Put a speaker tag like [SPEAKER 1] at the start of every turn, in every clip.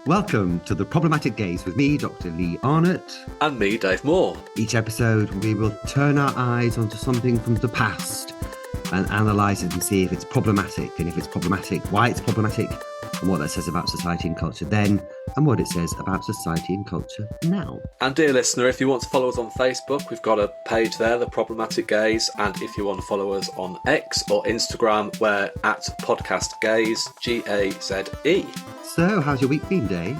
[SPEAKER 1] Welcome to The Problematic Gaze with me, Dr. Lee Arnott.
[SPEAKER 2] And me, Dave Moore.
[SPEAKER 1] Each episode, we will turn our eyes onto something from the past and analyse it and see if it's problematic, and if it's problematic, why it's problematic, and what that says about society and culture then, and what it says about society and culture now.
[SPEAKER 2] And dear listener, if you want to follow us on Facebook, we've got a page there, The Problematic Gaze, and if you want to follow us on X or Instagram, we're at Podcast Gaze, Gaze.
[SPEAKER 1] So, how's your week been, Dave?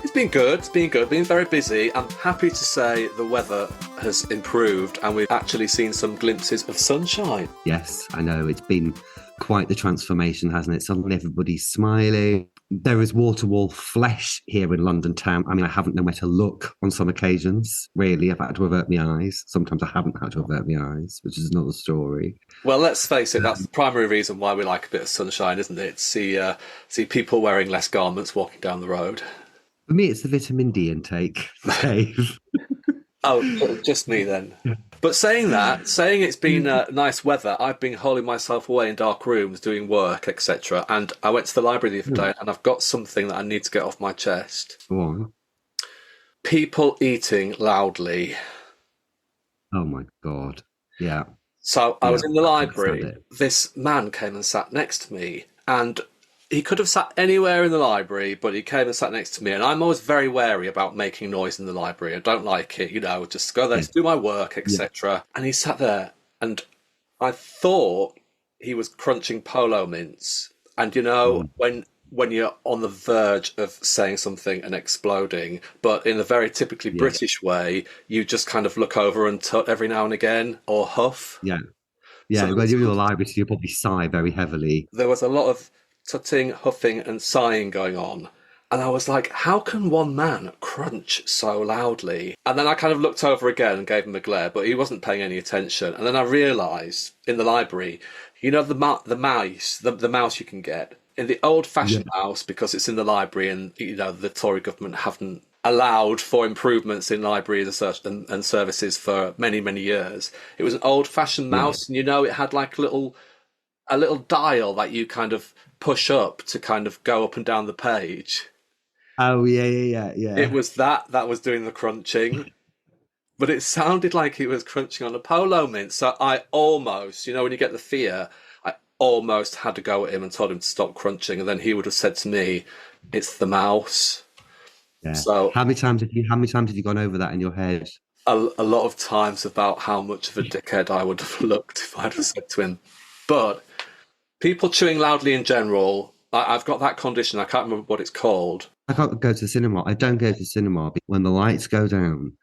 [SPEAKER 2] It's been good, been very busy. I'm happy to say the weather has improved and we've actually seen some glimpses of sunshine.
[SPEAKER 1] Yes, I know, it's been quite the transformation, hasn't it? Suddenly everybody's smiling. There is wall-to-wall flesh here in London town. I mean, I haven't known where to look on some occasions, really. I've had to avert my eyes. Sometimes I haven't had to avert my eyes, which is another story.
[SPEAKER 2] Well, let's face it, that's the primary reason why we like a bit of sunshine, isn't it? See people wearing less garments walking down the road.
[SPEAKER 1] For me, it's the vitamin D intake, Dave.
[SPEAKER 2] Oh, just me then. But saying it's been nice weather, I've been holding myself away in dark rooms doing work, etc. And I went to the library the other day and I've got something that I need to get off my chest.
[SPEAKER 1] Go on.
[SPEAKER 2] People eating loudly.
[SPEAKER 1] Oh my God. Yeah.
[SPEAKER 2] So I was in the library. This man came and sat next to me, and he could have sat anywhere in the library, but he came and sat next to me, and I'm always very wary about making noise in the library. I don't like it, just go there to do my work, etc. Yeah. And he sat there, and I thought he was crunching polo mints. And when you're on the verge of saying something and exploding, but in a very typically British way, you just kind of look over and tut every now and again, or huff.
[SPEAKER 1] Yeah. Yeah, so when you're in the library, so you probably sigh very heavily.
[SPEAKER 2] There was a lot of tutting, huffing and sighing going on. And I was like, how can one man crunch so loudly? And then I kind of looked over again and gave him a glare, but he wasn't paying any attention. And then I realised in the library, the mouse you can get, in the old-fashioned mouse, because it's in the library and, the Tory government haven't allowed for improvements in libraries and services for many, many years. It was an old-fashioned mouse, and it had like a little dial that you kind of push up to kind of go up and down the page.
[SPEAKER 1] Oh, yeah.
[SPEAKER 2] It was that was doing the crunching. But it sounded like he was crunching on a polo mint. So I almost, when you get the fear, I almost had to go at him and told him to stop crunching. And then he would have said to me, it's the mouse.
[SPEAKER 1] Yeah.
[SPEAKER 2] So
[SPEAKER 1] how many times have you gone over that in your head?
[SPEAKER 2] A lot of times about how much of a dickhead I would have looked if I'd have said to him. But people chewing loudly in general, I've got that condition. I can't remember what it's called.
[SPEAKER 1] I can't go to the cinema. I don't go to the cinema when the lights go down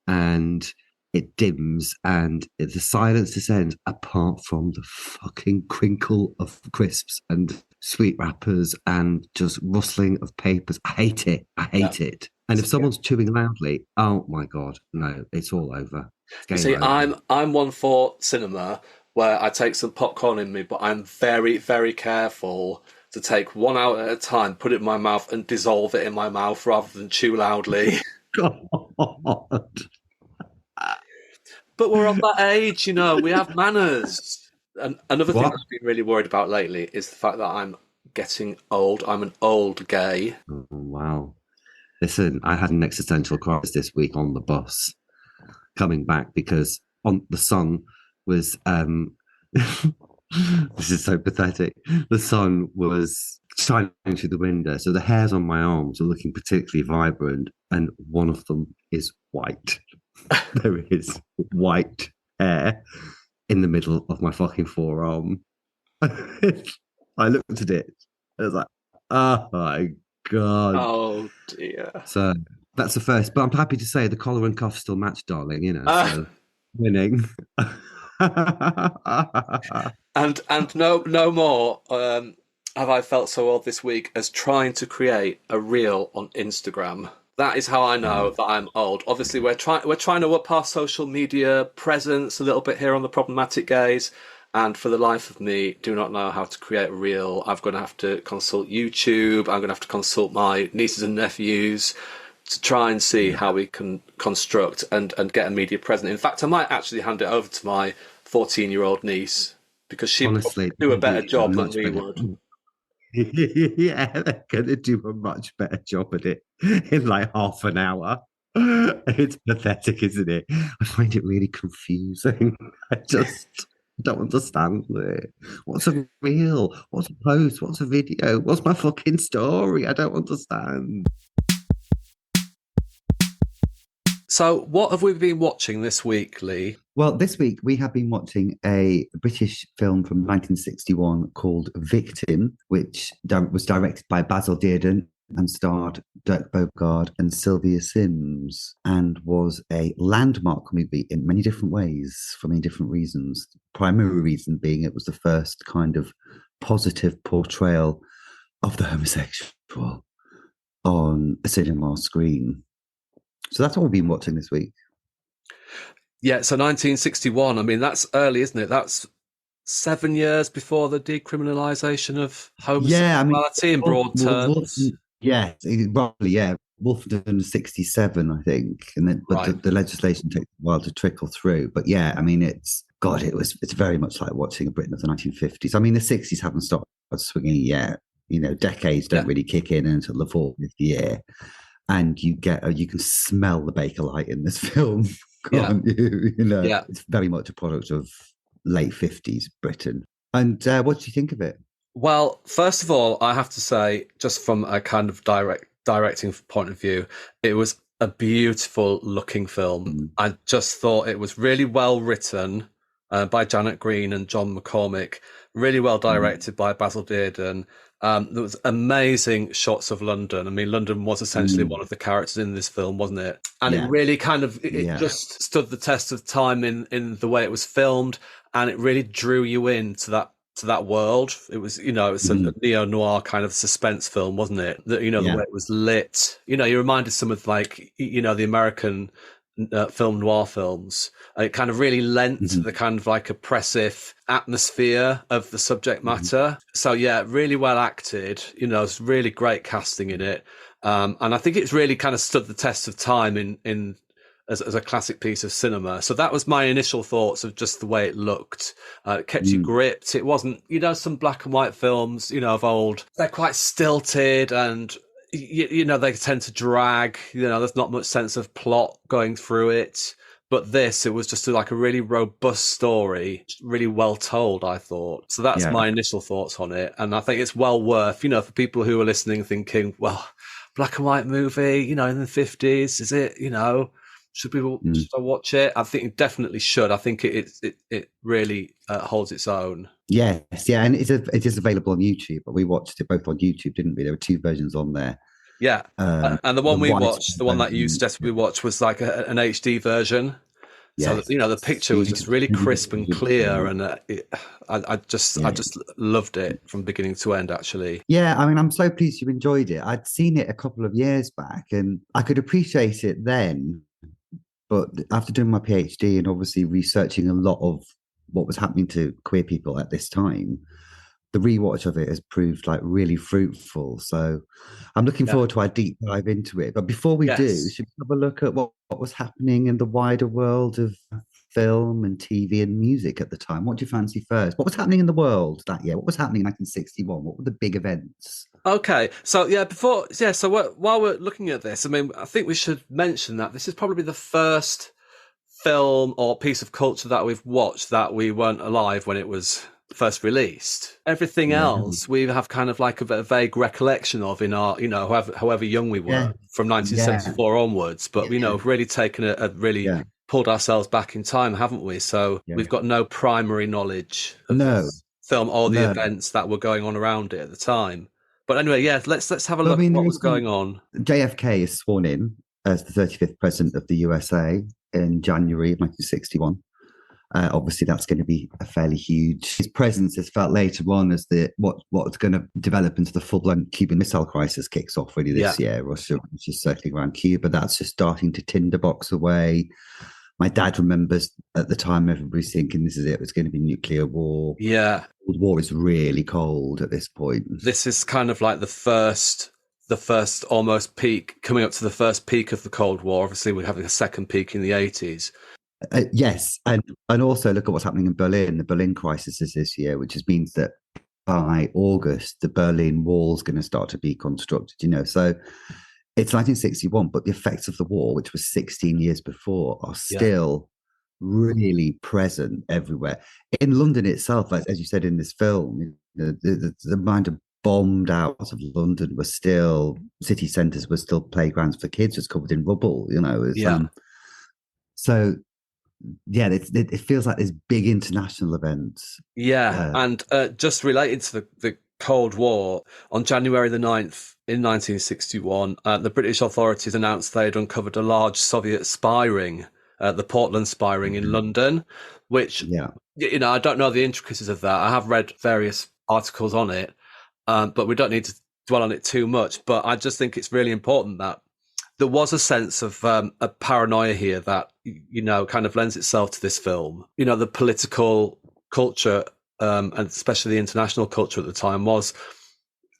[SPEAKER 1] and it dims and the silence descends, apart from the fucking crinkle of crisps and sweet wrappers and just rustling of papers. I hate it. it. And if someone's chewing loudly, oh my God, no, it's all over.
[SPEAKER 2] See, over. I'm one for cinema where I take some popcorn in me, but I'm very, very careful to take one out at a time, put it in my mouth and dissolve it in my mouth rather than chew loudly.
[SPEAKER 1] God.
[SPEAKER 2] But we're of that age, we have manners. And another thing I've been really worried about lately is the fact that I'm getting old. I'm an old gay.
[SPEAKER 1] Oh, wow. Listen, I had an existential crisis this week on the bus coming back because the sun was this is so pathetic. The sun was shining through the window, so the hairs on my arms are looking particularly vibrant, and one of them is white. There is white hair in the middle of my fucking forearm. I looked at it and I was like, oh my God.
[SPEAKER 2] Oh dear.
[SPEAKER 1] So that's the first, but I'm happy to say the collar and cuff still match, darling, so winning.
[SPEAKER 2] And no more have I felt so old this week as trying to create a reel on Instagram. That is how I know that I'm old. Obviously, we're trying to up our social media presence a little bit here on The Problematic Gaze, and for the life of me, do not know how to create a reel. I'm going to have to consult YouTube. I'm going to have to consult my nieces and nephews to try and see how we can construct and get a media present. In fact, I might actually hand it over to my 14-year-old niece because she would do a better job than we would.
[SPEAKER 1] Yeah, they're gonna do a much better job at it in like half an hour. It's pathetic, isn't it? I find it really confusing. I just don't understand it. What's a reel? What's a post? What's a video? What's my fucking story? I don't understand.
[SPEAKER 2] So, what have we been watching this week, Lee?
[SPEAKER 1] Well, this week we have been watching a British film from 1961 called Victim, which was directed by Basil Dearden and starred Dirk Bogarde and Sylvia Syms, and was a landmark movie in many different ways for many different reasons. Primary reason being it was the first kind of positive portrayal of the homosexual on a cinema screen. So that's what we've been watching this week.
[SPEAKER 2] Yeah, so 1961. I mean, that's early, isn't it? That's 7 years before the decriminalisation of homosexuality in broad terms.
[SPEAKER 1] Yeah, roughly, yeah. Wolfden 67, I think, and then but
[SPEAKER 2] Right.
[SPEAKER 1] the legislation takes a while to trickle through. But yeah, I mean, it's very much like watching a Britain of the 1950s. I mean, the 60s haven't stopped swinging yet. You know, decades don't really kick in until the 40th year, and you can smell the Bakelite in this film, can't you? You know, it's very much a product of late 50s Britain. And what do you think of it?
[SPEAKER 2] Well, first of all, I have to say, just from a kind of directing point of view, it was a beautiful looking film. I just thought it was really well written by Janet Green and John McCormick, really well directed by Basil Dearden. There was amazing shots of London. I mean, London was essentially one of the characters in this film, wasn't it? And it really kind of, it just stood the test of time in the way it was filmed, and it really drew you into that world. It was, you know, it's a neo-noir kind of suspense film, wasn't it? The way it was lit. You know, you reminded some of like, you know, the American film noir films. It kind of really lent to the kind of like oppressive atmosphere of the subject matter. So yeah, really well acted. You know, it's really great casting in it. And I think it's really kind of stood the test of time in as a classic piece of cinema. So that was my initial thoughts of just the way it looked. It kept you gripped. It wasn't, you know, some black and white films, you know, of old. They're quite stilted and, you know, they tend to drag. You know, there's not much sense of plot going through it. But this, it was just like a really robust story, really well told, I thought. So that's my initial thoughts on it. And I think it's well worth, you know, for people who are listening thinking, well, black and white movie, you know, in the 50s, is it, you know, should I watch it? I think it definitely should. I think it really holds its own.
[SPEAKER 1] Yes, yeah, and it is available on YouTube. But we watched it both on YouTube, didn't we? There were two versions on there.
[SPEAKER 2] Yeah, and the one we watched, the one that you suggested we watch, was like an HD version. Yes. So you know, the picture was just really crisp and clear, and I just loved it from beginning to end. Actually,
[SPEAKER 1] yeah, I mean, I'm so pleased you enjoyed it. I'd seen it a couple of years back, and I could appreciate it then. But after doing my PhD and obviously researching a lot of what was happening to queer people at this time, the rewatch of it has proved like really fruitful. So I'm looking forward to our deep dive into it. But before we do, should we have a look at what was happening in the wider world of film and TV and music at the time? What do you fancy first? What was happening in the world that year? What was happening in 1961? What were the big events?
[SPEAKER 2] Okay, so while we're looking at this, I mean, I think we should mention that this is probably the first film or piece of culture that we've watched that we weren't alive when it was first released. Everything else we have kind of like a vague recollection of in our, you know, however young we were from 1974 onwards. But, you know, we've really taken pulled ourselves back in time, haven't we? So we've got no primary knowledge of this film or the events that were going on around it at the time. But anyway, let's have a look at what was going on.
[SPEAKER 1] JFK is sworn in as the 35th president of the USA in January of 1961. Obviously, that's going to be a fairly huge. His presence is felt later on as what's going to develop into the full-blown Cuban Missile Crisis kicks off really this year. Russia is just circling around Cuba. That's just starting to tinderbox away. My dad remembers at the time everybody's thinking this is it. It's going to be nuclear war.
[SPEAKER 2] Yeah.
[SPEAKER 1] Cold War is really cold at this point.
[SPEAKER 2] This is kind of like the first almost peak, coming up to the first peak of the Cold War. Obviously, we're having a second peak in the 80s.
[SPEAKER 1] Yes. And also look at what's happening in Berlin. The Berlin crisis is this year, which means that by August, the Berlin Wall's going to start to be constructed, So it's 1961, but the effects of the war, which was 16 years before, are
[SPEAKER 2] Yeah.
[SPEAKER 1] still really present everywhere. In London itself, as you said in this film, the amount of bombed out of London was still, city centres were still playgrounds for kids, just covered in rubble,
[SPEAKER 2] Yeah.
[SPEAKER 1] So yeah, it feels like this big international event.
[SPEAKER 2] Yeah, and just related to the Cold War, on January the 9th in 1961, the British authorities announced they had uncovered a large Soviet spy ring, the Portland spy ring in London, which, I don't know the intricacies of that. I have read various articles on it, but we don't need to dwell on it too much. But I just think it's really important that there was a sense of a paranoia here that, kind of lends itself to this film. The political culture, and especially the international culture at the time, was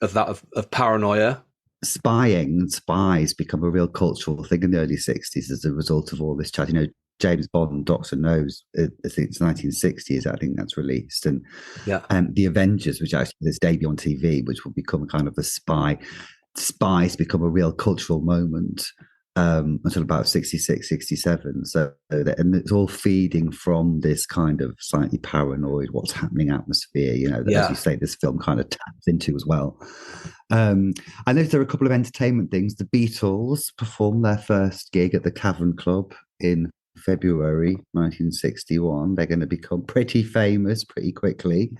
[SPEAKER 2] of that of paranoia.
[SPEAKER 1] Spying and spies become a real cultural thing in the early 60s as a result of all this chat. James Bond, Doctor Knows, I think it's 1960s, I think that's released. And The Avengers, which actually this debut on TV, which will become kind of the spies become a real cultural moment until about 66, 67. And it's all feeding from this kind of slightly paranoid, what's happening atmosphere, as you say, this film kind of taps into as well. I noticed there are a couple of entertainment things. The Beatles performed their first gig at the Cavern Club in February 1961. They're going to become pretty famous pretty quickly.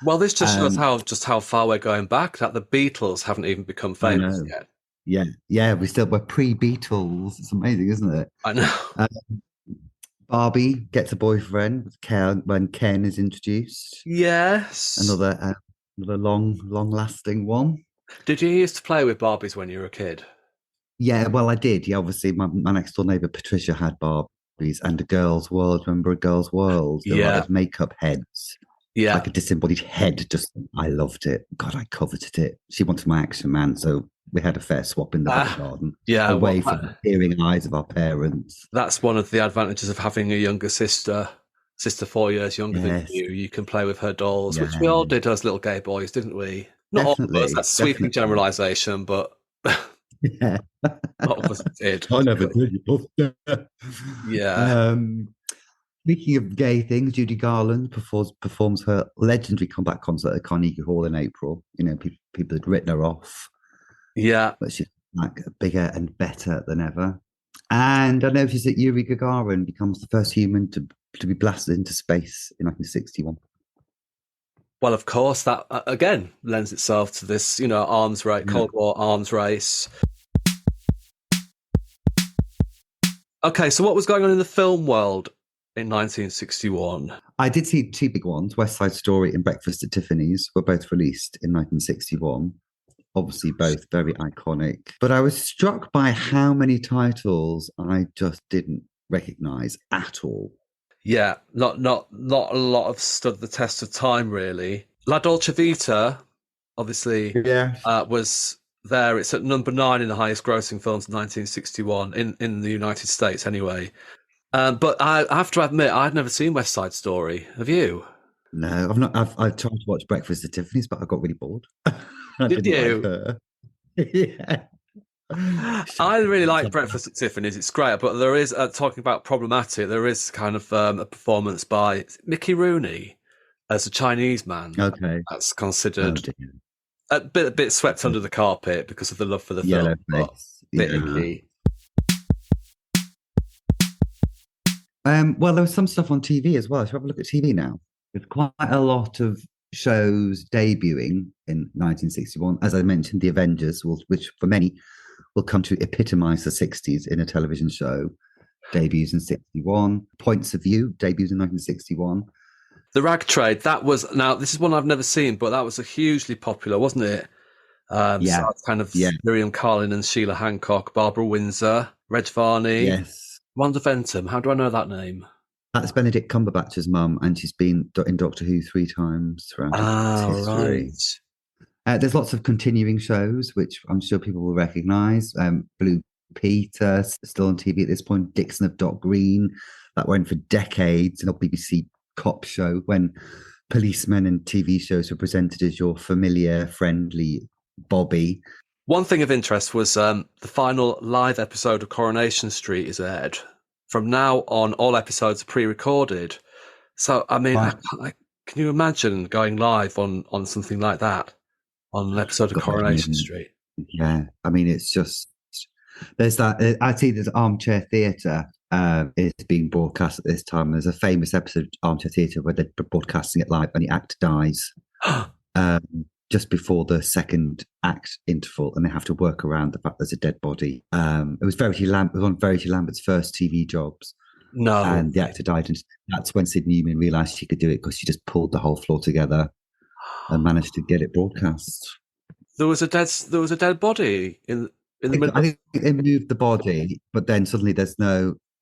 [SPEAKER 2] Well, this just shows how far we're going back, that the Beatles haven't even become famous yet.
[SPEAKER 1] Yeah, we're pre-Beatles. It's amazing, isn't it?
[SPEAKER 2] I know.
[SPEAKER 1] Barbie gets a boyfriend when Ken is introduced.
[SPEAKER 2] Yes.
[SPEAKER 1] Another long-lasting one.
[SPEAKER 2] Did you used to play with Barbies when you were a kid?
[SPEAKER 1] Yeah, well, I did. Yeah, obviously, my next door neighbour Patricia had Barbies and a Girl's World. Remember a Girl's World? They were like makeup heads.
[SPEAKER 2] Yeah.
[SPEAKER 1] Like a disembodied head. I loved it. God, I coveted it. She wanted my Action Man, so we had a fair swap in the back garden.
[SPEAKER 2] Yeah.
[SPEAKER 1] Away from the peering eyes of our parents.
[SPEAKER 2] That's one of the advantages of having a younger sister 4 years younger than you. You can play with her dolls, which we all did as little gay boys, didn't we? Not
[SPEAKER 1] definitely,
[SPEAKER 2] all of us. That's sweeping generalisation, but
[SPEAKER 1] yeah.
[SPEAKER 2] a lot of us did.
[SPEAKER 1] I never did.
[SPEAKER 2] Yeah.
[SPEAKER 1] Speaking of gay things, Judy Garland performs her legendary comeback concert at Carnegie Hall in April. People had written her off.
[SPEAKER 2] Yeah.
[SPEAKER 1] But she's like bigger and better than ever. And I noticed that Yuri Gagarin becomes the first human to be blasted into space in 1961.
[SPEAKER 2] Well, of course, that again lends itself to this, arms race, Cold War arms race. Okay, so what was going on in the film world in 1961?
[SPEAKER 1] I did see two big ones. West Side Story and Breakfast at Tiffany's were both released in 1961. Obviously, both very iconic. But I was struck by how many titles I just didn't recognize at all.
[SPEAKER 2] Yeah, not a lot of stood the test of time, really. La Dolce Vita, obviously, was there. It's at number 9 in the highest grossing films in 1961 in the United States, anyway. But I have to admit, I'd never seen West Side Story. Have you?
[SPEAKER 1] No, I've not. I've tried to watch Breakfast at Tiffany's, but I got really bored.
[SPEAKER 2] Did you?
[SPEAKER 1] Like her. Yeah.
[SPEAKER 2] I really like Breakfast at Tiffany's. It's great, but there is talking about problematic. There is kind of a performance by Mickey Rooney as a Chinese man.
[SPEAKER 1] Okay,
[SPEAKER 2] that's considered a bit swept under the carpet because of the love for the film. Bit icky.
[SPEAKER 1] Well, there was some stuff on TV as well. Shall we have a look at TV now? There's quite a lot of shows debuting in 1961. As I mentioned, The Avengers, which for many will come to epitomise the 60s in a television show, debuts in 61. Points of View debuts in 1961.
[SPEAKER 2] The Rag Trade, now this is one I've never seen, but that was a hugely popular, wasn't it? So kind of Miriam Carlin and Sheila Hancock, Barbara Windsor, Reg Varney.
[SPEAKER 1] Yes.
[SPEAKER 2] Wanda Ventum. How do I know that name?
[SPEAKER 1] That's Benedict Cumberbatch's mum, and she's been in Doctor Who 3 times throughout its history. Right. There's lots of continuing shows, which I'm sure people will recognise. Blue Peter, still on TV at this point. Dixon of Dock Green, that went for decades. An old BBC cop show when policemen and TV shows were presented as your familiar, friendly Bobby.
[SPEAKER 2] One thing of interest was the final live episode of Coronation Street is aired. From now on, all episodes are pre-recorded. So, I mean,
[SPEAKER 1] Right.
[SPEAKER 2] can you imagine going live on something like that? On an episode of Coronation Street?
[SPEAKER 1] Yeah, I mean, it's just, there's that, I see there's Armchair Theatre is being broadcast at this time. There's a famous episode of Armchair Theatre where they're broadcasting it live and the actor dies. Just before the second act interval, and they have to work around the fact there's a dead body. It was one of Verity Lambert's first TV jobs.
[SPEAKER 2] No.
[SPEAKER 1] And the actor died, and that's when Sid Newman realised she could do it, because she just pulled the whole floor together and managed to get it broadcast.
[SPEAKER 2] There was a dead body in the middle.
[SPEAKER 1] I think they moved the body, but then suddenly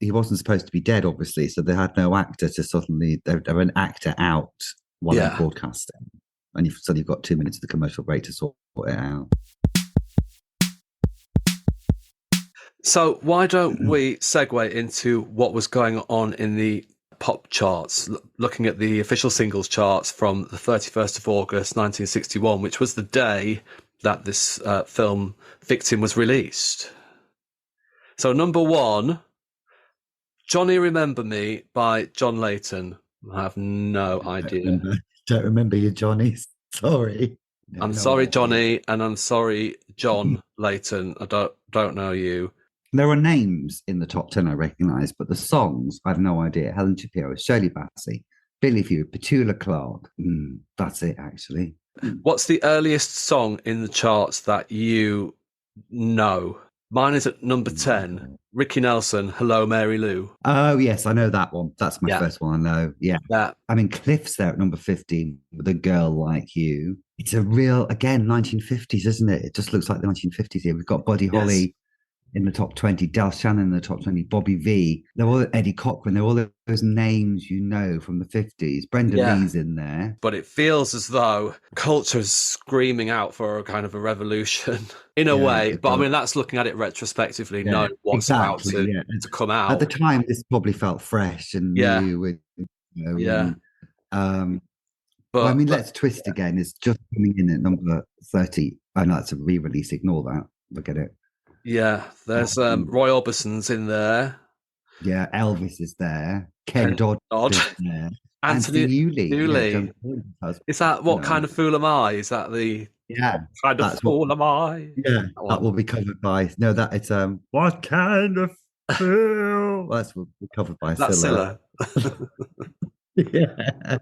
[SPEAKER 1] he wasn't supposed to be dead, obviously, so they had no actor to suddenly, they're an actor out while they're broadcasting. And you've got 2 minutes of the commercial break to sort it out.
[SPEAKER 2] So why don't we segue into what was going on in the pop charts, looking at the official singles charts from the 31st of August 1961, which was the day that this film Victim was released. So number 1, Johnny Remember Me by John Layton. I have no idea.
[SPEAKER 1] Don't remember you, Johnny. Sorry.
[SPEAKER 2] I'm sorry, Johnny, and I'm sorry, John Layton. I don't know you.
[SPEAKER 1] There are names in the top 10 I recognise, but the songs, I have no idea. Helen Shapiro, Shirley Bassey, Billy Few, Petula Clark. That's it, actually.
[SPEAKER 2] What's the earliest song in the charts that you know? Mine is at number 10. Ricky Nelson, Hello, Mary Lou.
[SPEAKER 1] Oh, yes, I know that one. That's my first one I know. Yeah. I mean, Cliff's there at number 15 with A Girl Like You. It's a real, again, 1950s, isn't it? It just looks like the 1950s here. We've got Buddy Holly in the top 20, Del Shannon in the top 20, Bobby V. They're all Eddie Cochran. They're all those names you know from the 50s. Brenda Lee's in there.
[SPEAKER 2] But it feels as though culture's screaming out for a kind of a revolution in a way. But I mean, that's looking at it retrospectively, knowing what's about to come out.
[SPEAKER 1] At the time, this probably felt fresh and new. But I mean, Let's Twist Again is just coming in at number 30. I know it's a re-release. Ignore that. Look at it.
[SPEAKER 2] Yeah, there's Roy Orbison's in there.
[SPEAKER 1] Yeah, Elvis is there. Ken Dodd is there.
[SPEAKER 2] Anthony Newley. Is that What Kind of Fool Am I? Is that the kind of fool am I?
[SPEAKER 1] Yeah, that will be covered by it's What Kind of Fool? That's covered by Scylla. Yeah.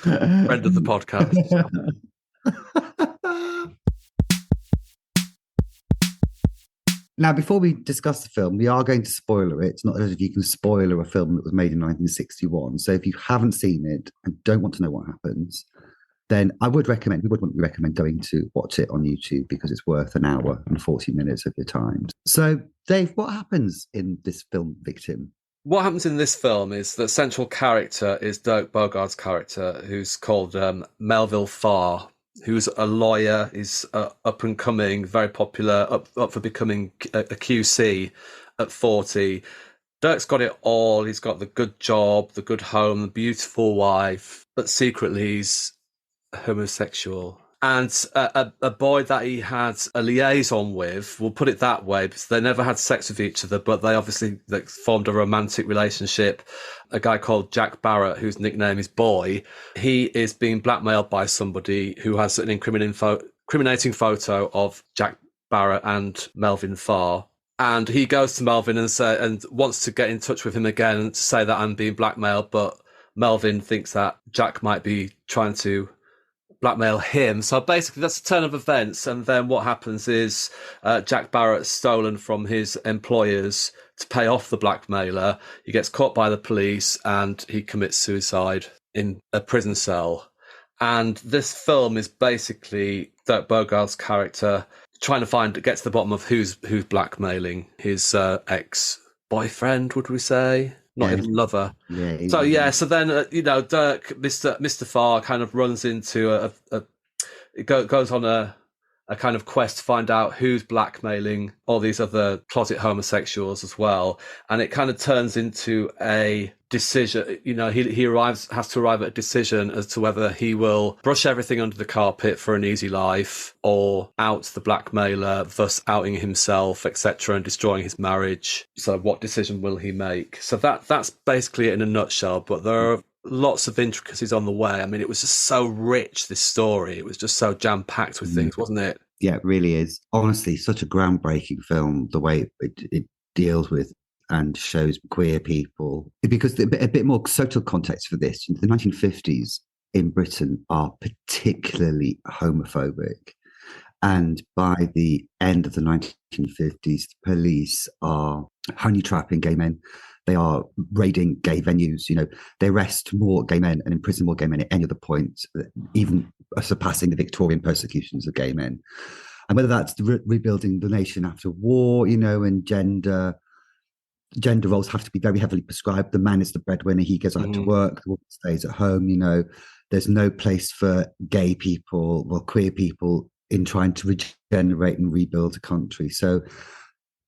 [SPEAKER 2] Friend of the podcast.
[SPEAKER 1] Now, before we discuss the film, we are going to spoiler it. It's not as if you can spoiler a film that was made in 1961. So if you haven't seen it and don't want to know what happens, then we would recommend going to watch it on YouTube, because it's worth an hour and 40 minutes of your time. So, Dave, what happens in this film, Victim?
[SPEAKER 2] What happens in this film is the central character is Dirk Bogarde's character, who's called Melville Farr, who's a lawyer, is up and coming, very popular, up for becoming a QC at 40. Dirk's got it all. He's got the good job, the good home, the beautiful wife, but secretly he's homosexual. And a boy that he had a liaison with, we'll put it that way, because they never had sex with each other, but they obviously formed a romantic relationship. A guy called Jack Barrett, whose nickname is Boy, he is being blackmailed by somebody who has an incriminating photo of Jack Barrett and Melvin Farr. And he goes to Melvin and wants to get in touch with him again and to say that I'm being blackmailed, but Melvin thinks that Jack might be trying to blackmail him. So basically that's a turn of events, and then what happens is Jack Barrett's stolen from his employers to pay off the blackmailer. He gets caught by the police and he commits suicide in a prison cell. And this film is basically Dirk Bogarde's character trying to get to the bottom of who's blackmailing his ex-boyfriend, would we say? Not even lover. So then Dirk, Mr. Farr, kind of runs into goes on a a kind of quest to find out who's blackmailing all these other closet homosexuals as well. And it kind of turns into a decision. You know, he has to arrive at a decision as to whether he will brush everything under the carpet for an easy life or out the blackmailer, thus outing himself, etc., and destroying his marriage. So what decision will he make? So that's basically it in a nutshell, but there are lots of intricacies on the way. I mean, it was just so rich, this story. It was just so jam-packed with things, wasn't it?
[SPEAKER 1] Yeah, it really is. Honestly, such a groundbreaking film, the way it deals with and shows queer people. Because a bit more social context for this, the 1950s in Britain are particularly homophobic. And by the end of the 1950s, the police are honey trapping gay men. They are raiding gay venues. You know, they arrest more gay men and imprison more gay men at any other point, even surpassing the Victorian persecutions of gay men. And whether that's rebuilding the nation after war, you know, and gender roles have to be very heavily prescribed. The man is the breadwinner. He goes out to work. The woman stays at home. You know, there's no place for gay people or queer people in trying to regenerate and rebuild a country. So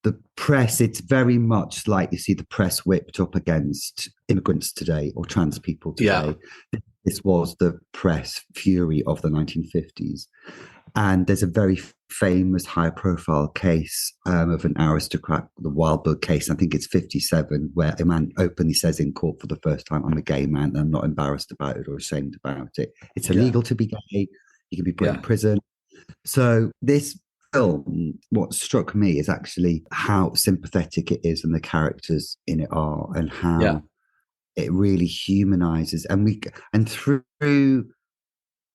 [SPEAKER 1] the press, it's very much like you see the press whipped up against immigrants today or trans people today. Yeah. This was the press fury of the 1950s. And there's a very famous high profile case of an aristocrat, the Wildberg case. I think it's 57, where a man openly says in court for the first time, I'm a gay man and I'm not embarrassed about it or ashamed about it. It's illegal to be gay. You can be put in prison. So this film, what struck me is actually how sympathetic it is and the characters in it are, and how it really humanizes. And through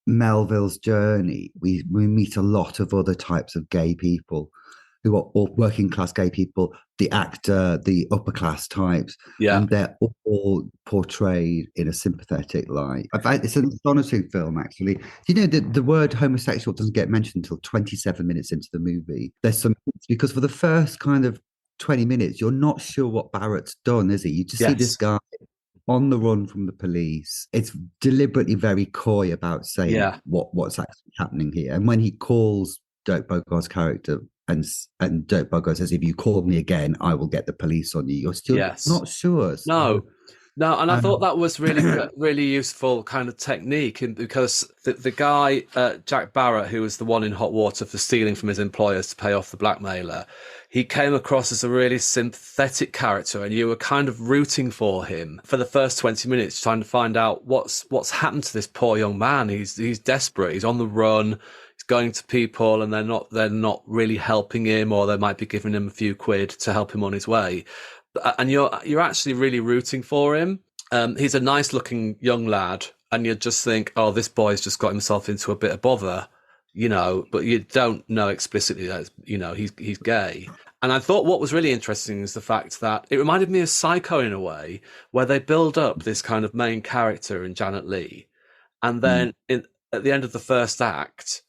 [SPEAKER 1] Melville's journey, we meet a lot of other types of gay people who are all working class gay people, the actor, the upper class types, and they're all portrayed in a sympathetic light. It's an astonishing film, actually. You know, the word homosexual doesn't get mentioned until 27 minutes into the movie. There's some, because for the first kind of 20 minutes, you're not sure what Barrett's done, is he? You just see this guy on the run from the police. It's deliberately very coy about saying what's actually happening here. And when he calls Dirk Bogarde's character, and Dirk Bogarde says, if you call me again, I will get the police on you. You're still not sure. So.
[SPEAKER 2] No, and I thought that was really, really useful kind of technique, because the guy, Jack Barrett, who was the one in hot water for stealing from his employers to pay off the blackmailer, he came across as a really sympathetic character, and you were kind of rooting for him for the first 20 minutes, trying to find out what's happened to this poor young man. He's desperate. He's on the run. He's going to people, and they're not really helping him, or they might be giving him a few quid to help him on his way. And you're actually really rooting for him. He's a nice looking young lad, and you just think, oh, this boy's just got himself into a bit of bother, you know, but you don't know explicitly that, you know, he's gay. And I thought what was really interesting is the fact that it reminded me of Psycho in a way, where they build up this kind of main character in Janet Leigh, and then at the end of the first act,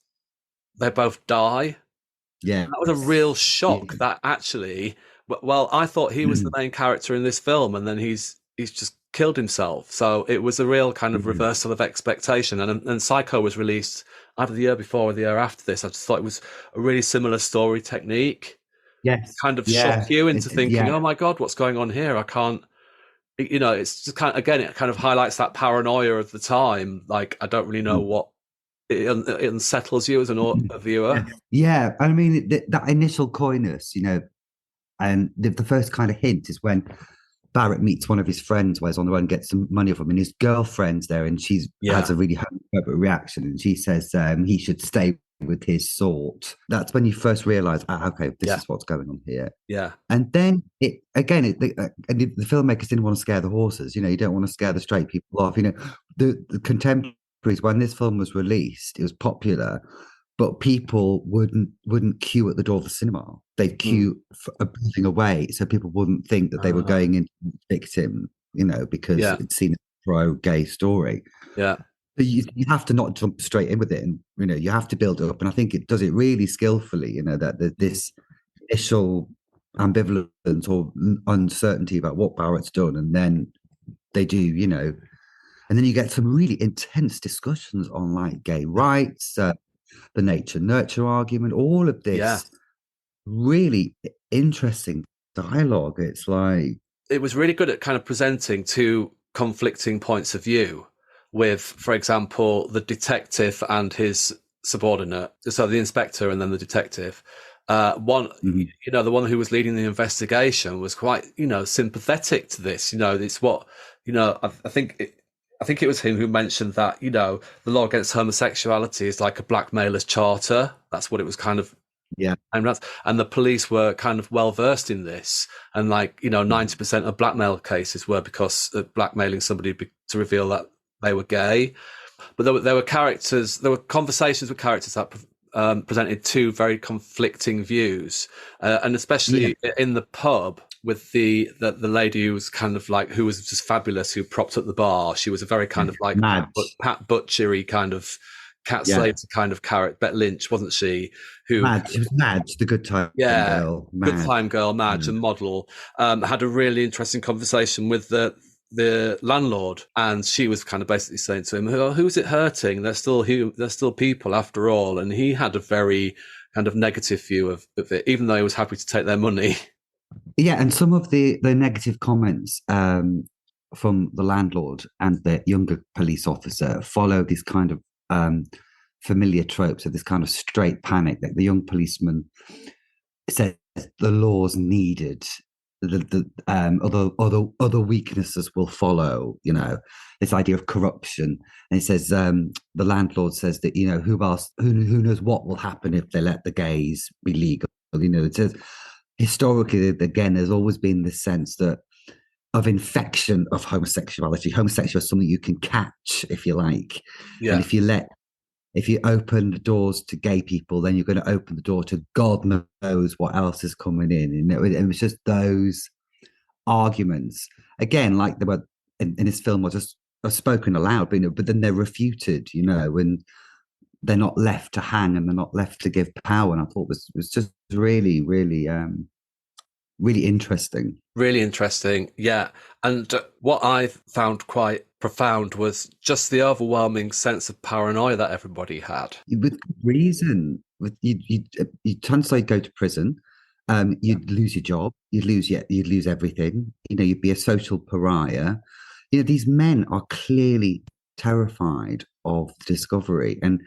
[SPEAKER 2] they both die. Yeah. That was a real shock that actually... Well, I thought he was the main character in this film, and then he's just killed himself. So it was a real kind of reversal of expectation. And Psycho was released either the year before or the year after this. I just thought it was a really similar story technique.
[SPEAKER 1] Yes,
[SPEAKER 2] kind of shock you into thinking, oh my God, what's going on here? I can't. You know, it's just kind of, again, it kind of highlights that paranoia of the time. Like, I don't really know what. It unsettles you as a viewer.
[SPEAKER 1] Yeah, I mean that initial coyness, you know. And the first kind of hint is when Barrett meets one of his friends while he's on the run, gets some money off him, and his girlfriend's there, and she has a really homophobic reaction, and she says he should stay with his sort. That's when you first realise, okay, this is what's going on here. Yeah. And then the filmmakers didn't want to scare the horses. You know, you don't want to scare the straight people off. You know, the contemporaries, when this film was released, it was popular. But people wouldn't queue at the door of the cinema. They'd queue for a building away, so people wouldn't think that they were going into victim, you know, because it's seen as a pro-gay story. Yeah. But you have to not jump straight in with it, and you know, you have to build it up. And I think it does it really skillfully. You know, that this initial ambivalence or uncertainty about what Barrett's done, and then they do, you know, and then you get some really intense discussions on like gay rights. the nature nurture argument, all of
[SPEAKER 2] Yeah.
[SPEAKER 1] this really interesting dialogue. It's like,
[SPEAKER 2] It was really good at kind of presenting two conflicting points of view with, for example, the detective and his subordinate. So the inspector and then the detective. One,
[SPEAKER 1] mhm,
[SPEAKER 2] the one who was leading the investigation was quite, sympathetic to this. It's what, I think it was him who mentioned that, the law against homosexuality is like a blackmailer's charter. That's what it was kind of.
[SPEAKER 1] yeah,
[SPEAKER 2] And the police were kind of well versed in this. And 90% of blackmail cases were because of blackmailing somebody to reveal that they were gay. But there were conversations with characters that presented two very conflicting views. And especially in the pub with the lady who was kind of like, who was just fabulous, who propped up the bar. She was a very kind of like Pat Butchery kind of Cat Slater kind of character, Bette Lynch, wasn't she?
[SPEAKER 1] She was Madge, the good time girl.
[SPEAKER 2] Good time girl, Madge, and model. Had a really interesting conversation with the landlord, and she was kind of basically saying to him, "Who's it hurting? They're still people after all." And he had a very kind of negative view of it, even though he was happy to take their money.
[SPEAKER 1] Yeah, and some of the negative comments from the landlord and the younger police officer follow this kind of familiar tropes of this kind of straight panic that the young policeman says the law's needed, the other weaknesses will follow, this idea of corruption. And he says the landlord says that, who knows what will happen if they let the gays be legal. It says historically, again, there's always been this sense that of infection of homosexuality. Homosexuality is something you can catch, if you like.
[SPEAKER 2] Yeah.
[SPEAKER 1] And if you open the doors to gay people, then you're going to open the door to God knows what else is coming in. It was just those arguments. Again, like they were in this film, are spoken aloud, but then they're refuted, and they're not left to hang and they're not left to give power. And I thought it was just really, really really interesting.
[SPEAKER 2] Really interesting, yeah. And what I found quite profound was just the overwhelming sense of paranoia that everybody had.
[SPEAKER 1] With reason, you'd translate, go to prison, you'd lose your job, you'd lose everything. You'd be a social pariah. These men are clearly terrified of the discovery, and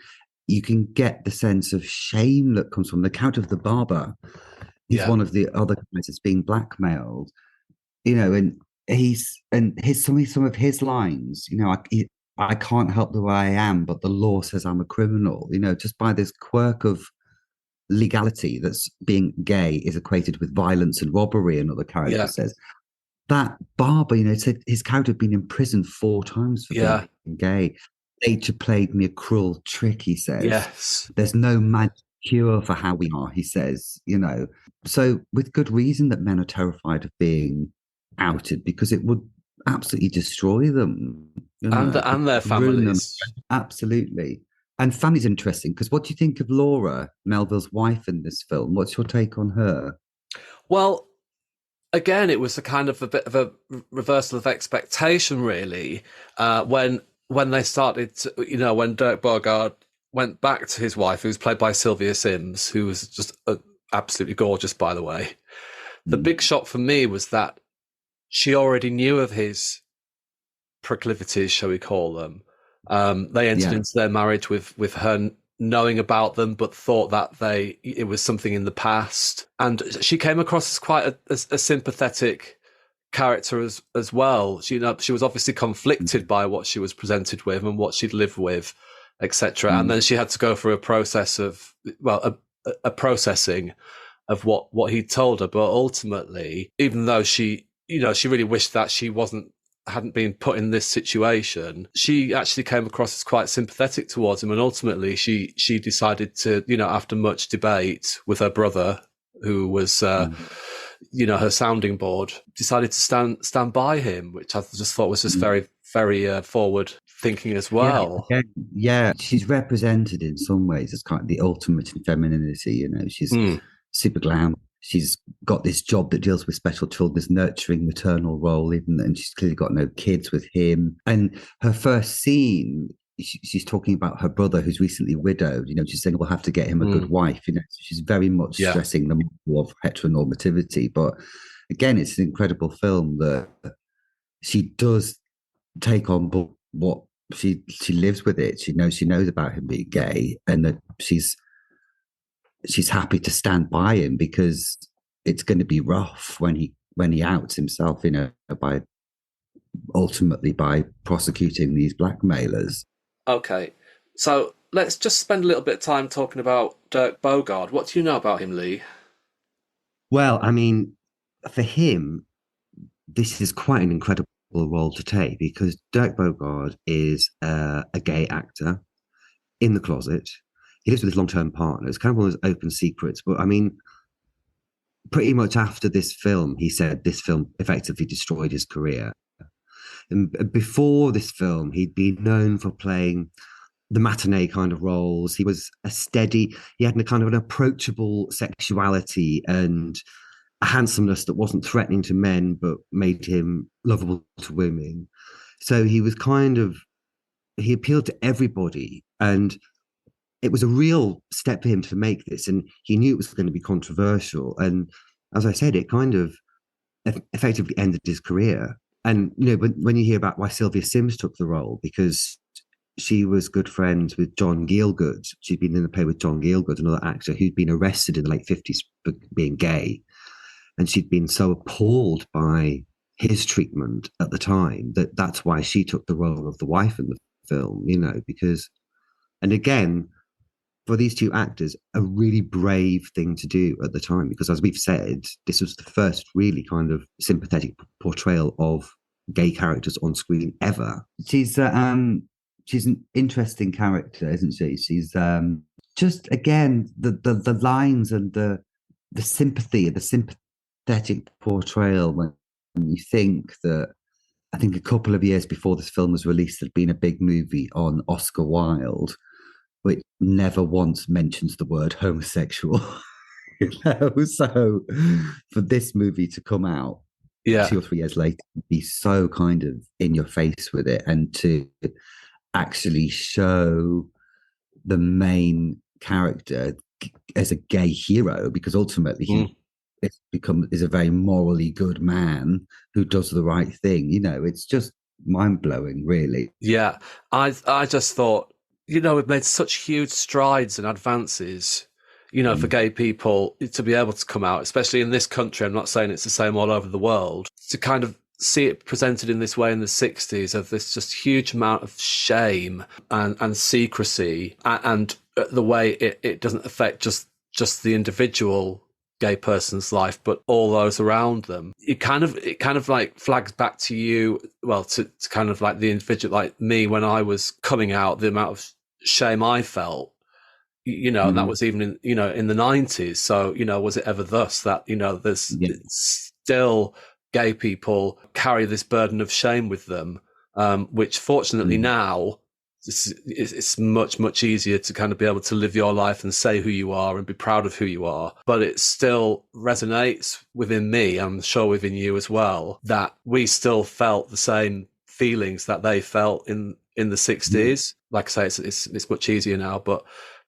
[SPEAKER 1] you can get the sense of shame that comes from the character of the barber. He's one of the other guys that's being blackmailed, and some of his lines, I can't help the way I am, but the law says I'm a criminal, just by this quirk of legality that's being gay is equated with violence and robbery, another character says. That barber, said his character had been in prison 4 times for being gay. Nature played me a cruel trick, he says.
[SPEAKER 2] Yes.
[SPEAKER 1] There's no magic cure for how we are, he says, So with good reason that men are terrified of being outed, because it would absolutely destroy them.
[SPEAKER 2] And their families.
[SPEAKER 1] Absolutely. And family's interesting, because what do you think of Laura, Melville's wife in this film? What's your take on her?
[SPEAKER 2] Well, again, it was a kind of a bit of a reversal of expectation, really, when they started to, when Dirk Bogarde went back to his wife, who was played by Sylvia Syms, who was just absolutely gorgeous, by the way. The big shock for me was that she already knew of his proclivities, shall we call them. They entered into their marriage with her knowing about them, but thought that it was something in the past. And she came across as quite a sympathetic character as well. She was obviously conflicted by what she was presented with and what she'd lived with, etc. And then she had to go through a process of, a processing of what he told her. But ultimately, even though she really wished that she hadn't been put in this situation, she actually came across as quite sympathetic towards him. And ultimately she decided to, after much debate with her brother, who was, her sounding board, decided to stand by him, which I just thought was just very, very forward thinking as well.
[SPEAKER 1] Yeah, she's represented in some ways as kind of the ultimate in femininity. She's super glam. She's got this job that deals with special children, this nurturing maternal role, and she's clearly got no kids with him. And her first scene she's talking about her brother who's recently widowed. She's saying we'll have to get him a good
[SPEAKER 2] Mm,
[SPEAKER 1] wife. So she's very much
[SPEAKER 2] yeah.
[SPEAKER 1] stressing the model of heteronormativity. But again, it's an incredible film that she does take on board what she lives with it. She knows about him being gay, and that she's happy to stand by him because it's going to be rough when he outs himself, by ultimately by prosecuting these blackmailers.
[SPEAKER 2] Okay. So let's just spend a little bit of time talking about Dirk Bogarde. What do you know about him, Lee?
[SPEAKER 1] Well, I mean, for him, this is quite an incredible role to take because Dirk Bogarde is a gay actor in the closet. He lives with his long-term partner. It's kind of one of those open secrets. But I mean, pretty much after this film, he said this film effectively destroyed his career. And before this film, he'd been known for playing the matinee kind of roles. He was he had a kind of an approachable sexuality and a handsomeness that wasn't threatening to men, but made him lovable to women. So he appealed to everybody. And it was a real step for him to make this. And he knew it was going to be controversial. And as I said, it kind of effectively ended his career. And, when you hear about why Sylvia Syms took the role, because she was good friends with John Gielgud. She'd been in the play with John Gielgud, another actor who'd been arrested in the late 50s for being gay. And she'd been so appalled by his treatment at the time that's why she took the role of the wife in the film, because, and again, for these two actors, a really brave thing to do at the time, because as we've said, this was the first really kind of sympathetic portrayal of gay characters on screen ever. She's an interesting character, isn't she? She's just again the lines and the sympathy, the sympathetic portrayal when you think that. I think a couple of years before this film was released, there'd been a big movie on Oscar Wilde, which never once mentions the word homosexual. So for this movie to come out
[SPEAKER 2] Yeah.
[SPEAKER 1] 2 or 3 years later, be so kind of in your face with it, and to actually show the main character as a gay hero, because ultimately he is a very morally good man who does the right thing. It's just mind blowing, really.
[SPEAKER 2] Yeah. I just thought, we've made such huge strides and advances, for gay people to be able to come out, especially in this country. I'm not saying it's the same all over the world, to kind of see it presented in this way in the 60s, of this just huge amount of shame and secrecy, and the way it doesn't affect just the individual gay person's life, but all those around them. It kind of like flags back to you, well, to kind of like the individual, like me when I was coming out, the amount of shame I felt, and that was even in the 90s. So, was it ever thus that, there's still gay people carry this burden of shame with them, which fortunately now it's much, much easier to kind of be able to live your life and say who you are and be proud of who you are. But it still resonates within me, I'm sure within you as well, that we still felt the same feelings that they felt in the 60s. Like I say, it's much easier now, but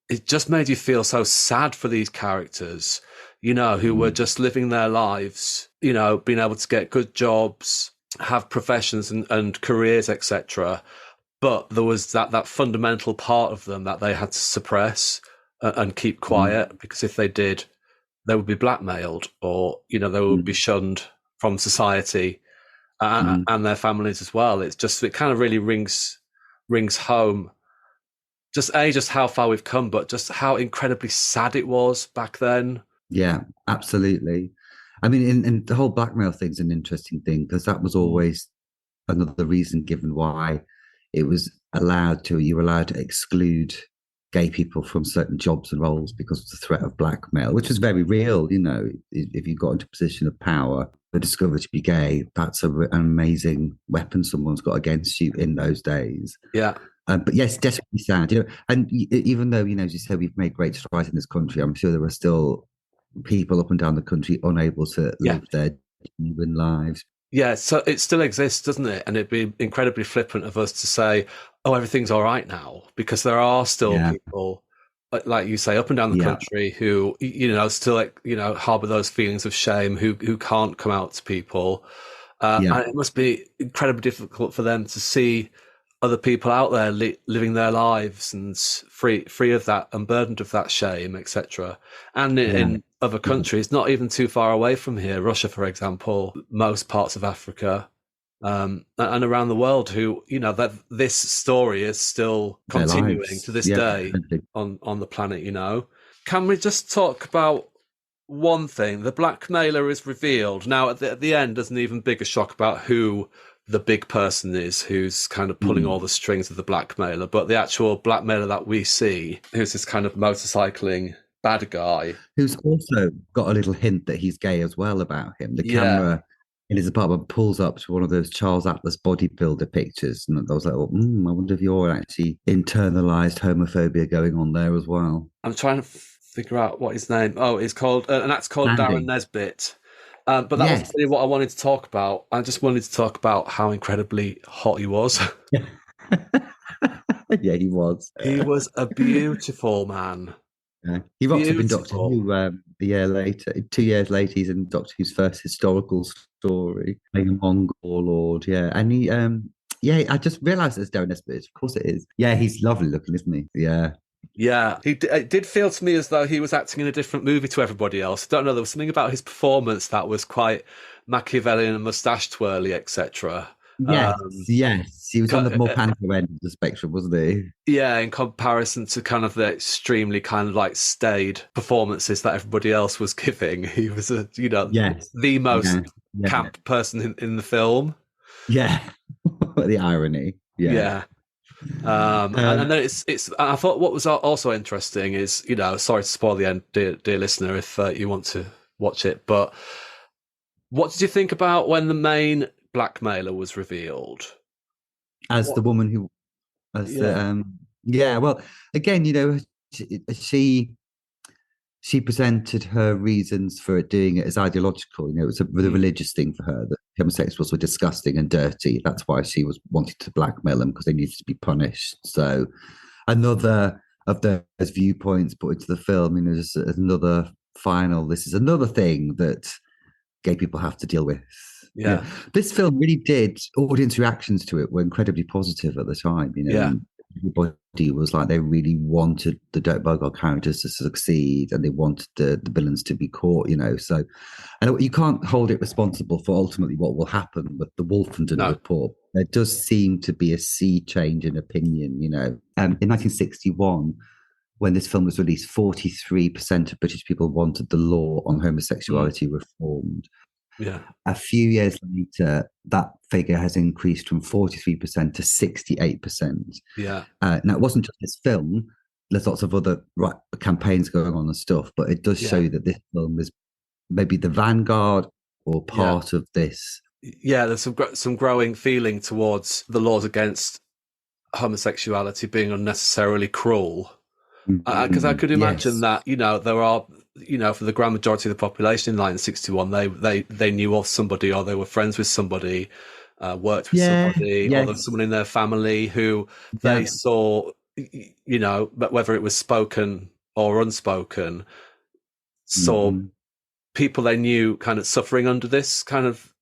[SPEAKER 2] it just made you feel so sad for these characters, who were just living their lives, being able to get good jobs, have professions and careers, etc. But there was that fundamental part of them that they had to suppress and keep quiet, because if they did, they would be blackmailed, or, they would be shunned from society and their families as well. It kind of really rings home just how far we've come, but just how incredibly sad it was back then.
[SPEAKER 1] Yeah, absolutely. I mean, and the whole blackmail thing's an interesting thing, because that was always another reason given why you were allowed to exclude gay people from certain jobs and roles because of the threat of blackmail, which was very real. If you got into a position of power, were discovered to be gay, that's an amazing weapon someone's got against you in those days.
[SPEAKER 2] Yeah.
[SPEAKER 1] But yes, desperately sad. And even though, as you said, we've made great strides in this country, I'm sure there are still people up and down the country unable to live their genuine lives.
[SPEAKER 2] Yeah, so it still exists, doesn't it? And it'd be incredibly flippant of us to say, oh, everything's all right now, because there are still
[SPEAKER 1] Yeah,
[SPEAKER 2] people, like you say, up and down the
[SPEAKER 1] yeah,
[SPEAKER 2] country who, still, like, harbor those feelings of shame, who can't come out to people.
[SPEAKER 1] yeah,
[SPEAKER 2] And it must be incredibly difficult for them to see other people out there living their lives and free of that, unburdened of that shame, etc. And
[SPEAKER 1] yeah,
[SPEAKER 2] in other countries, not even too far away from here, Russia, for example, most parts of Africa, and around the world, who, that this story is still
[SPEAKER 1] their
[SPEAKER 2] continuing to
[SPEAKER 1] lives.
[SPEAKER 2] this
[SPEAKER 1] Yeah,
[SPEAKER 2] day on the planet. Can we just talk about one thing? The blackmailer is revealed now at the end. There's an even bigger shock about who the big person is, who's kind of pulling all the strings of the blackmailer. But the actual blackmailer that we see, who's this kind of motorcycling bad guy,
[SPEAKER 1] who's also got a little hint that he's gay as well about him. The
[SPEAKER 2] yeah.
[SPEAKER 1] camera in his apartment pulls up to one of those Charles Atlas bodybuilder pictures, and I was like, oh, I wonder if you're actually internalized homophobia going on there as well.
[SPEAKER 2] I'm trying to figure out what his name. Oh, it's called an actor called Darren
[SPEAKER 1] Andy.
[SPEAKER 2] Nesbitt. But that wasn't
[SPEAKER 1] Yes.
[SPEAKER 2] really what I wanted to talk about. I just wanted to talk about how incredibly hot he was.
[SPEAKER 1] Yeah, he was.
[SPEAKER 2] He was a beautiful man.
[SPEAKER 1] Yeah. He rocked up in Doctor
[SPEAKER 2] Beautiful.
[SPEAKER 1] Who a year later. 2 years later, he's in Doctor Who's first historical story, playing a Mongol lord. Yeah, and he, yeah, I just realised it's Darren Nesbitt. Of course, it is. Yeah, he's lovely looking, isn't he? Yeah,
[SPEAKER 2] Yeah, it did feel to me as though he was acting in a different movie to everybody else. I don't know, there was something about his performance that was quite Machiavellian and moustache twirly, etc.
[SPEAKER 1] yes, yes. He was on the more panto end of the spectrum, wasn't he?
[SPEAKER 2] Yeah, in comparison to kind of the extremely kind of like staid performances that everybody else was giving, he was
[SPEAKER 1] Yes,
[SPEAKER 2] the most
[SPEAKER 1] yeah,
[SPEAKER 2] camp person in the film.
[SPEAKER 1] yeah. The irony. Yeah.
[SPEAKER 2] Yeah. And then it's. I thought what was also interesting is, sorry to spoil the end, dear listener, if you want to watch it, but what did you think about when the main blackmailer was revealed?
[SPEAKER 1] As
[SPEAKER 2] What?
[SPEAKER 1] the woman who, as the,
[SPEAKER 2] Yeah.
[SPEAKER 1] yeah. Well, again, she presented her reasons for it doing it as ideological. It was a religious thing for her that homosexuals were disgusting and dirty. That's why she was wanting to blackmail them, because they needed to be punished. So another of those viewpoints put into the film, just another final. This is another thing that gay people have to deal with.
[SPEAKER 2] Yeah.
[SPEAKER 1] This film really did. Audience reactions to it were incredibly positive at the time.
[SPEAKER 2] Yeah.
[SPEAKER 1] Everybody was like, they really wanted the Dirk Bogarde characters to succeed, and they wanted the villains to be caught. So, and you can't hold it responsible for ultimately what will happen with the Wolfenden
[SPEAKER 2] No.
[SPEAKER 1] report. There does seem to be a sea change in opinion. In 1961, when this film was released, 43% of British people wanted the law on homosexuality reformed.
[SPEAKER 2] Yeah.
[SPEAKER 1] A few years later, that figure has increased from 43% to 68%.
[SPEAKER 2] Yeah.
[SPEAKER 1] Now, it wasn't just this film. There's lots of other campaigns going on and stuff, but it does show that this film is maybe the vanguard or part of this.
[SPEAKER 2] Yeah, there's some growing feeling towards the laws against homosexuality being unnecessarily cruel. Because I could imagine that, there are, for the grand majority of the population in 1961, they knew of somebody, or they were friends with somebody, worked with somebody, or there was someone in their family who they saw, whether it was spoken or unspoken, saw people they knew kind of suffering under this kind of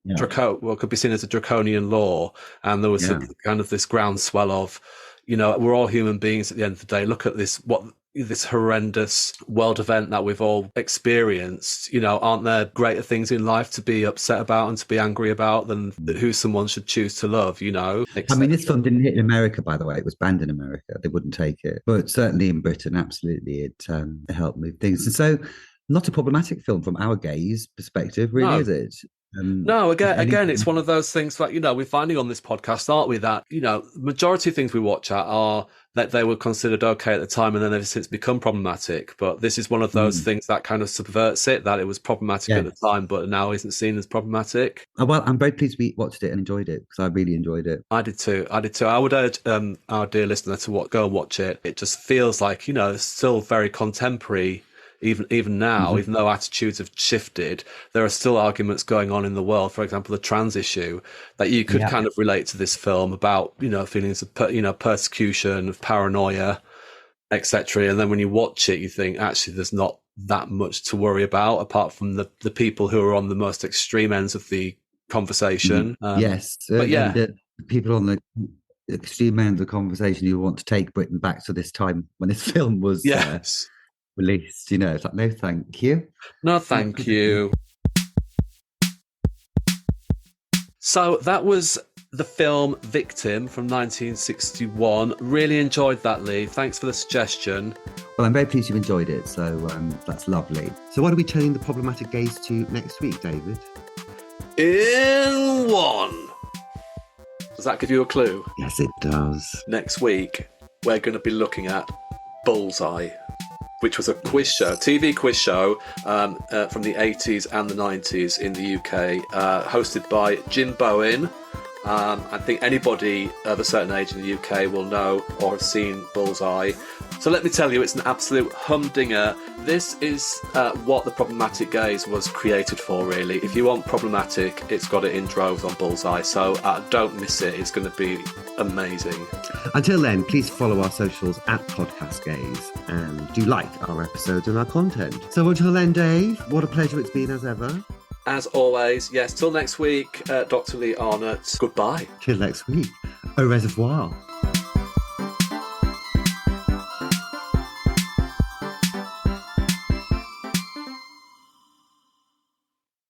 [SPEAKER 2] what could be seen as a draconian law. And there was kind of this groundswell of, we're all human beings at the end of the day. Look at this horrendous world event that we've all experienced. Aren't there greater things in life to be upset about and to be angry about than who someone should choose to love?
[SPEAKER 1] I mean, this film didn't hit in America, by the way. It was banned in America. They wouldn't take it, but certainly in Britain, absolutely, it helped move things. And so, not a problematic film from our gaze perspective, really, is it?
[SPEAKER 2] No, again, it's one of those things that, we're finding on this podcast, aren't we, that, majority of things we watch are that they were considered okay at the time and then they've since become problematic. But this is one of those things that kind of subverts it, that it was problematic at the time, but now isn't seen as problematic.
[SPEAKER 1] Well, I'm very pleased we watched it and enjoyed it, because I really enjoyed it.
[SPEAKER 2] I did too. I would urge our dear listener to go and watch it. It just feels like, it's still very contemporary even now, even though attitudes have shifted, there are still arguments going on in the world. For example, the trans issue that you could kind of relate to this film about, feelings of, persecution, of paranoia, etc. And then when you watch it, you think actually there's not that much to worry about apart from the people who are on the most extreme ends of the conversation.
[SPEAKER 1] Yes.
[SPEAKER 2] But yeah,
[SPEAKER 1] the people on the extreme end of the conversation who want to take Britain back to this time when this film was released, it's like, no, thank you.
[SPEAKER 2] No, thank you. So that was the film Victim from 1961. Really enjoyed that, Lee. Thanks for the suggestion.
[SPEAKER 1] Well, I'm very pleased you enjoyed it, so that's lovely. So what are we turning the problematic gaze to next week, David?
[SPEAKER 2] In one. Does that give you a clue?
[SPEAKER 1] Yes, it does.
[SPEAKER 2] Next week, we're going to be looking at Bullseye, which was a quiz show, TV quiz show from the 80s and the 90s in the UK, hosted by Jim Bowen. I think anybody of a certain age in the UK will know or have seen Bullseye. So let me tell you, it's an absolute humdinger. This is what the problematic gaze was created for, really. If you want problematic, it's got it in droves on Bullseye. So don't miss it. It's going to be amazing.
[SPEAKER 1] Until then, please follow our socials at Podcast Gaze and do like our episodes and our content. So until then, Dave, what a pleasure it's been as ever.
[SPEAKER 2] As always, yes, till next week, Dr. Lee Arnott, goodbye.
[SPEAKER 1] Till next week. Au reservoir.